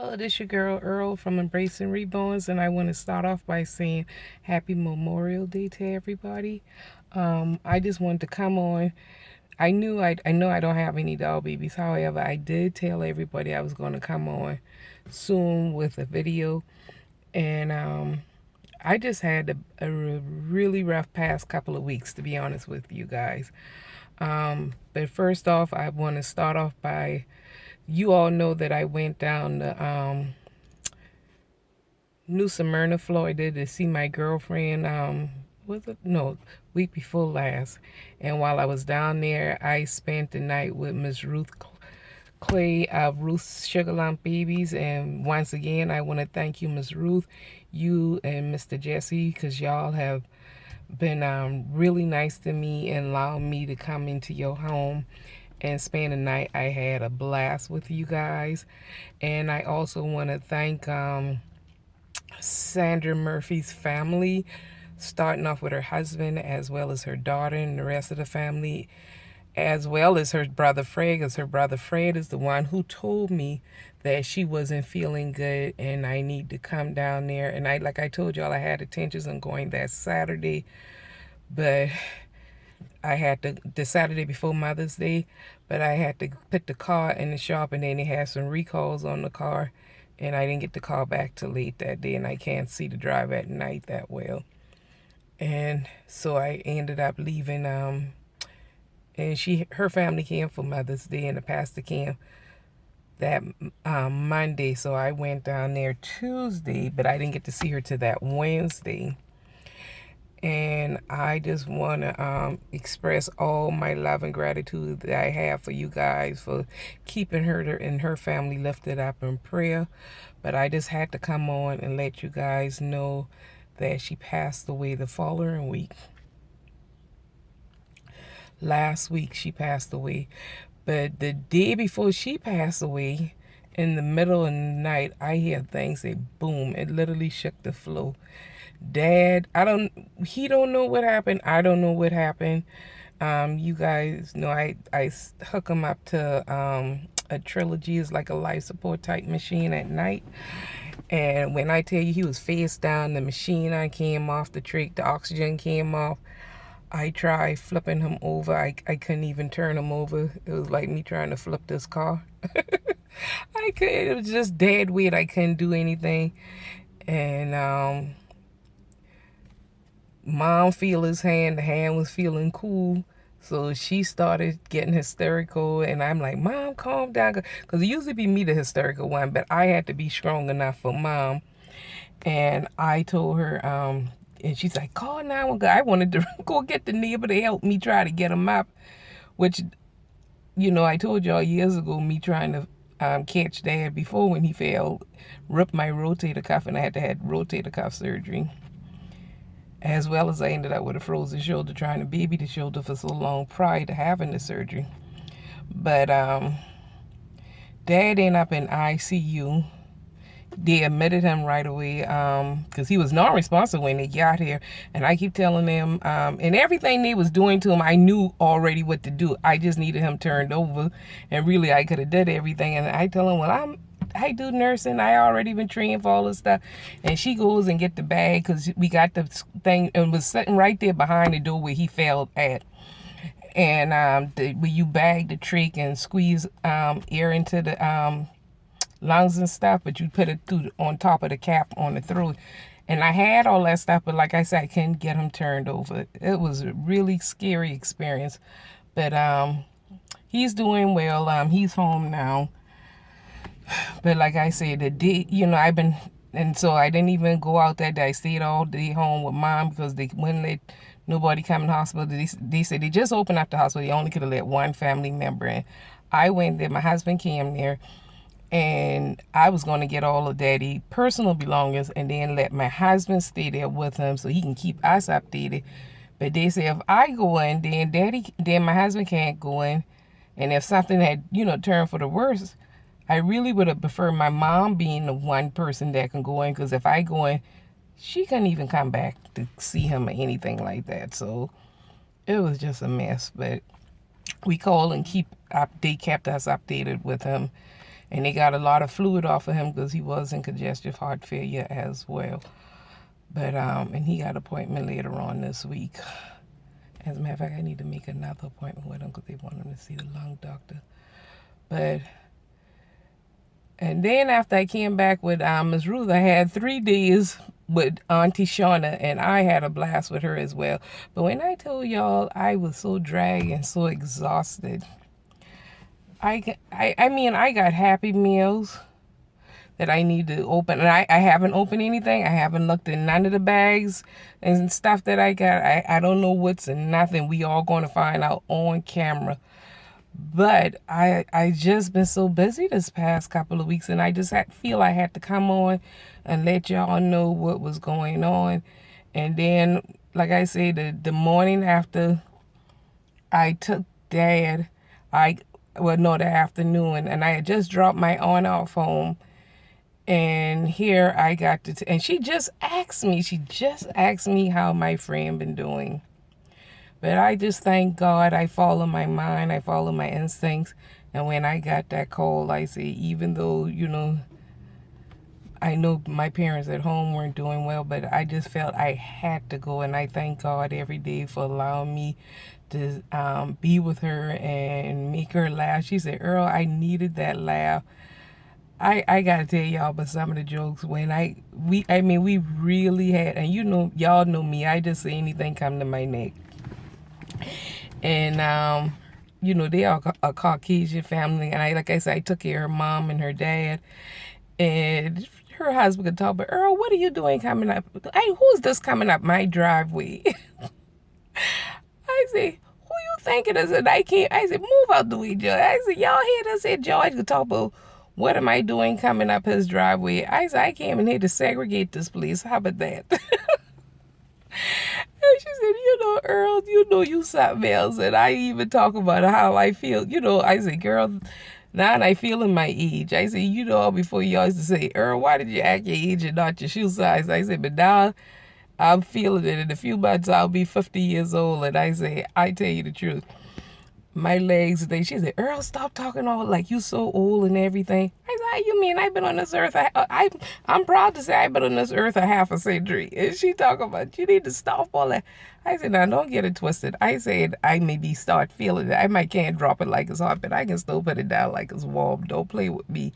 Hello, this your girl Earl from Embracing Reborns, and I want to start off by saying Happy Memorial Day to everybody. I just wanted to come on. I know I don't have any doll babies. However, I did tell everybody I was going to come on soon with a video, and I just had a really rough past couple of weeks, to be honest with you guys. But first off, I want to start off by you all know that I went down to New Smyrna, Florida to see my girlfriend. Was it no week before last? And while I was down there, I spent the night with Miss Ruth Clay of Ruth's Sugar Lump Babies. And once again, I want to thank you, Miss Ruth, you and Mr. Jesse, because y'all have been really nice to me and allowed me to come into your home and spend the night. I had a blast with you guys. And I also want to thank Sandra Murphy's family, starting off with her husband as well as her daughter and the rest of the family, as well as her brother Fred, because her brother Fred is the one who told me that she wasn't feeling good and I need to come down there. And like I told y'all, I had intentions on going that Saturday, but I had to, the Saturday before Mother's Day, but I had to put the car in the shop, and then they had some recalls on the car, and I didn't get the car back till late that day, and I can't see the drive at night that well. And so I ended up leaving, and her family came for Mother's Day, and the pastor came that Monday, so I went down there Tuesday, but I didn't get to see her till that Wednesday. And I just want to express all my love and gratitude that I have for you guys for keeping her and her family lifted up in prayer. But I just had to come on and let you guys know that she passed away the following week. Last week she passed away. But the day before she passed away, in the middle of the night, I hear things say boom. It literally shook the floor. Dad, he don't know what happened. I don't know what happened. You guys know I hook him up to a Trilogy. Is like a life support type machine at night. And when I tell you he was face down, the machine I came off, the trick, the oxygen came off. I tried flipping him over. I couldn't even turn him over. It was like me trying to flip this car. It was just dead weird. I couldn't do anything. And Mom feel his hand. The hand was feeling cool. So she started getting hysterical. And I'm like, Mom, calm down. Because it usually be me the hysterical one. But I had to be strong enough for Mom. And I told her, and she's like, call 911. I wanted to go get the neighbor to help me try to get him up. Which, I told y'all years ago, me trying to catch Dad before when he fell, ripped my rotator cuff, and I had to have rotator cuff surgery. As well as I ended up with a frozen shoulder trying to baby the shoulder for so long prior to having the surgery. But Dad ended up in ICU. They admitted him right away because he was non-responsive when they got here. And I keep telling them, and everything they was doing to him, I knew already what to do. I just needed him turned over. And really, I could have did everything. And I tell him, well, I do nursing. I already been trained for all this stuff. And she goes and get the bag because we got the thing and was sitting right there behind the door where he fell at. And where you bag the trach and squeeze air into the lungs and stuff, but you put it through on top of the cap on the throat. And I had all that stuff, but like I said, I couldn't get him turned over. It was a really scary experience. But he's doing well. He's home now. But like I said, the day, and so I didn't even go out that day. I stayed all day home with Mom because they wouldn't let nobody come in the hospital. They said they just opened up the hospital. They only could have let one family member in. I went there. My husband came there. And I was going to get all of Daddy's personal belongings and then let my husband stay there with him so he can keep us updated. But they said if I go in, then my husband can't go in. And if something had, turned for the worse, I really would have preferred my mom being the one person that can go in. Because if I go in, she couldn't even come back to see him or anything like that. So it was just a mess. But we called and they kept us updated with him. And they got a lot of fluid off of him because he was in congestive heart failure as well. But, and he got an appointment later on this week. As a matter of fact, I need to make another appointment with him because they want him to see the lung doctor. But, and then after I came back with Ms. Ruth, I had 3 days with Auntie Shauna, and I had a blast with her as well. But when I told y'all I was so dragged and so exhausted, I mean, I got Happy Meals that I need to open. And I haven't opened anything. I haven't looked in none of the bags and stuff that I got. I don't know what's in nothing. We all going to find out on camera. But I just been so busy this past couple of weeks, and I just feel I had to come on and let y'all know what was going on. And then, like I said, the morning after I took Dad, the afternoon, and I had just dropped my aunt off home. And here I got and she just asked me how my friend been doing. But I just thank God I follow my mind, I follow my instincts. And when I got that call, I say, even though, you know, I know my parents at home weren't doing well, but I just felt I had to go. And I thank God every day for allowing me to be with her and make her laugh. She said, Earl, I needed that laugh. I gotta tell y'all about some of the jokes when we really had, and you know, y'all know me, I just say anything come to my neck. And you know, they are a Caucasian family, and like I said, I took care of her mom and her dad, and her husband could talk, but Earl, what are you doing coming up? Hey, who's this coming up my driveway? I say, who you think it is? And I said, move out the way, George. I said, y'all hear this? Said George could talk about what am I doing coming up his driveway? I said, I came in here to segregate this place. How about that? And she said, you know, Earl, you know you something else. And I even talk about how I feel. You know, I said, girl, now I feel in my age. I said, you know, before you always say, Earl, why did you act your age and not your shoe size? I said, but now I'm feeling it. In a few months, I'll be 50 years old. And I say, I tell you the truth. My legs, she said, Earl, stop talking all like you so old and everything. I said, how you mean I've been on this earth? I'm proud to say I've been on this earth a half a century. And she talking about, you need to stop all that. I said, now don't get it twisted. I said, I maybe start feeling it. I might can't drop it like it's hot, but I can still put it down like it's warm. Don't play with me.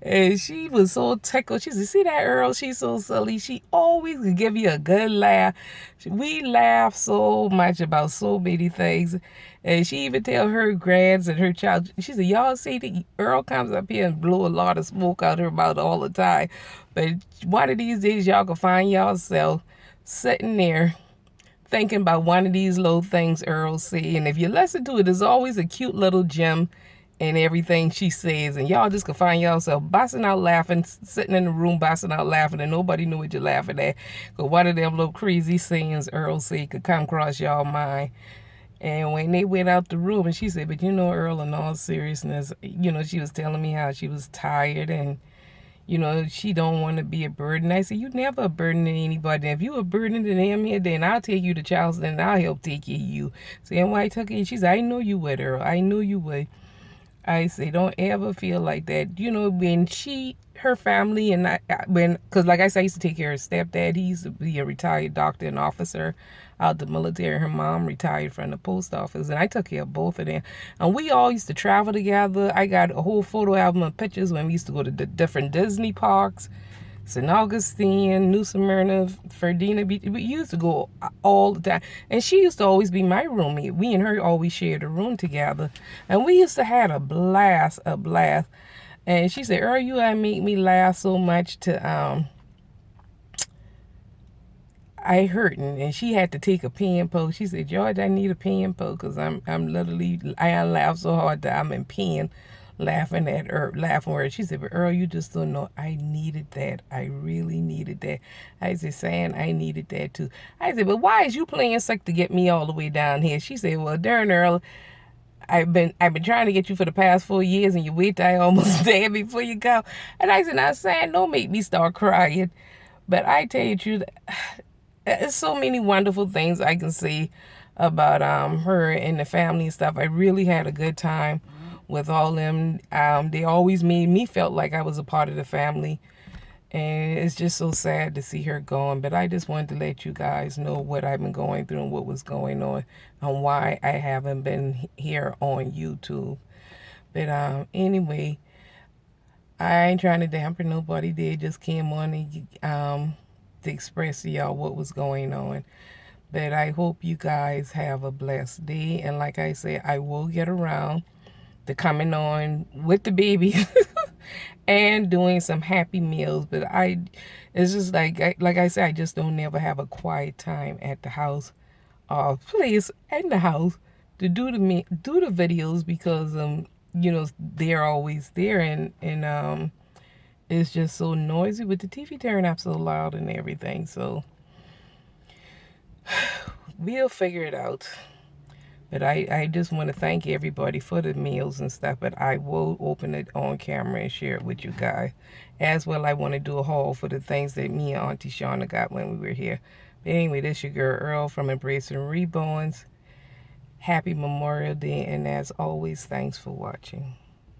And she was so tickled. She said, see that Earl? She's so silly. She always can give you a good laugh. We laugh so much about so many things. And she even tell her grands and her child, she said, y'all see the Earl comes up here and blow a lot of smoke out her mouth all the time. But one of these days, y'all can find yourself sitting there thinking about one of these little things Earl say. And if you listen to it, there's always a cute little gem in everything she says. And y'all just can find yourself busting out laughing, sitting in the room busting out laughing, and nobody knew what you're laughing at. Because one of them little crazy sayings Earl say could come across y'all mind. And when they went out the room, and she said, but you know, Earl, in all seriousness, you know, she was telling me how she was tired and, you know, she don't want to be a burden. I said, you never a burden to anybody. If you a burden to them here, then I'll take you to Charleston and I'll help take care of you. So, and why I took it, she said, I know you would, Earl. I knew you would. I say, don't ever feel like that. You know, when her family and because like I said, I used to take care of her stepdad. He used to be a retired doctor and officer out the military. Her mom retired from the post office, and I took care of both of them. And we all used to travel together. I got a whole photo album of pictures when we used to go to the different Disney parks. St. Augustine, New Smyrna, Ferdinand Beach. We used to go all the time. And she used to always be my roommate. We and her always shared a room together. And we used to have a blast. And she said, Earl, you make me laugh so much to, I hurting. And she had to take a pen poke. She said, George, I need a pen poke because I laugh so hard that I'm in pain. Laughing with her. She said, but Earl, you just don't know. I needed that. I really needed that. I said, saying I needed that too. I said, but why is you playing sick to get me all the way down here? She said, well, darn Earl, I've been trying to get you for the past 4 years, and you wait till I almost there before you come. And I said, now, saying, don't make me start crying. But I tell you the truth, there's so many wonderful things I can say about her and the family and stuff. I really had a good time with all them. They always made me felt like I was a part of the family. And it's just so sad to see her going. But I just wanted to let you guys know what I've been going through and what was going on and why I haven't been here on YouTube. But anyway, I ain't trying to dampen nobody. They just came on to express to y'all what was going on. But I hope you guys have a blessed day. And like I said, I will get around to coming on with the baby and doing some happy meals. But it's just like I said, I just don't never have a quiet time at the house or place in the house to do the videos because you know, they're always there, and it's just so noisy with the TV turning up so loud and everything. So we'll figure it out. But I just want to thank everybody for the meals and stuff. But I will open it on camera and share it with you guys. As well, I want to do a haul for the things that me and Auntie Shauna got when we were here. But anyway, this your girl Earl from Embracing Reborns. Happy Memorial Day. And as always, thanks for watching.